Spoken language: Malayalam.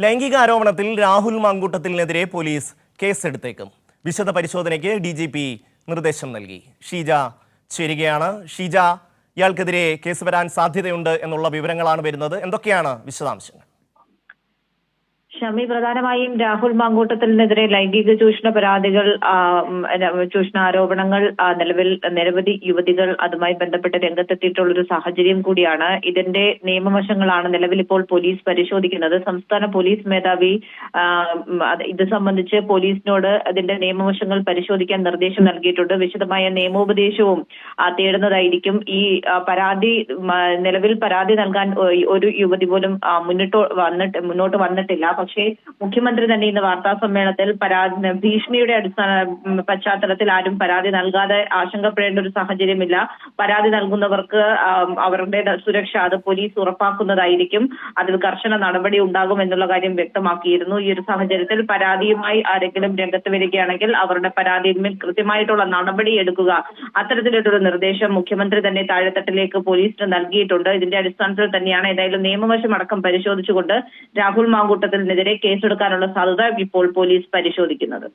ലൈംഗിക ആരോപണത്തിൽ രാഹുൽ മാങ്കൂട്ടത്തിനെതിരെ പോലീസ് കേസെടുത്തേക്കും. വിശദ പരിശോധനയ്ക്ക് DGP നിർദ്ദേശം നൽകി. ഷീജ ചേരുകയാണ്. ഷീജ, ഇയാൾക്കെതിരെ കേസ് വരാൻ സാധ്യതയുണ്ട് എന്നുള്ള വിവരങ്ങളാണ് വരുന്നത്. എന്തൊക്കെയാണ് വിശദാംശങ്ങൾ? ഷമി, പ്രധാനമായും രാഹുൽ മാങ്കൂട്ടത്തിനെതിരെ ലൈംഗിക ചൂഷണ ആരോപണങ്ങൾ നിലവിൽ നിരവധി യുവതികൾ അതുമായി ബന്ധപ്പെട്ട് രംഗത്തെത്തിയിട്ടുള്ള ഒരു സാഹചര്യം കൂടിയാണ്. ഇതിന്റെ നിയമവശങ്ങളാണ് നിലവിൽ ഇപ്പോൾ പോലീസ് പരിശോധിക്കുന്നത്. സംസ്ഥാന പോലീസ് മേധാവി ഇത് സംബന്ധിച്ച് പോലീസിനോട് അതിന്റെ നിയമവശങ്ങൾ പരിശോധിക്കാൻ നിർദ്ദേശം നൽകിയിട്ടുണ്ട്. വിശദമായ നിയമോപദേശവും തേടുന്നതായിരിക്കും. ഈ നിലവിൽ പരാതി നൽകാൻ ഒരു യുവതി പോലും മുന്നോട്ട് വന്നിട്ടില്ല. പക്ഷേ മുഖ്യമന്ത്രി തന്നെ ഇന്ന് വാർത്താ സമ്മേളനത്തിൽ ഭീഷണിയുടെ പശ്ചാത്തലത്തിൽ ആരും പരാതി നൽകാതെ ആശങ്കപ്പെടേണ്ട ഒരു സാഹചര്യമില്ല. പരാതി നൽകുന്നവർക്ക് അവരുടെ സുരക്ഷ അത് പോലീസ് ഉറപ്പാക്കുന്നതായിരിക്കും. അതിൽ കർശന നടപടി ഉണ്ടാകും എന്നുള്ള കാര്യം വ്യക്തമാക്കിയിരുന്നു. ഈ ഒരു സാഹചര്യത്തിൽ പരാതിയുമായി ആരെങ്കിലും രംഗത്ത് വരികയാണെങ്കിൽ അവരുടെ പരാതിയിന്മേൽ കൃത്യമായിട്ടുള്ള നടപടി എടുക്കുക, അത്തരത്തിലൊരു നിർദ്ദേശം മുഖ്യമന്ത്രി തന്നെ താഴെത്തട്ടിലേക്ക് പോലീസിന് നൽകിയിട്ടുണ്ട്. ഇതിന്റെ അടിസ്ഥാനത്തിൽ തന്നെയാണ് ഏതായാലും നിയമവശം അടക്കം പരിശോധിച്ചുകൊണ്ട് രാഹുൽ മാങ്കൂട്ടത്തിനെതിരെ കേസെടുക്കാനുള്ള സാധ്യത ഇപ്പോൾ പോലീസ് പരിശോധിക്കുന്നത്.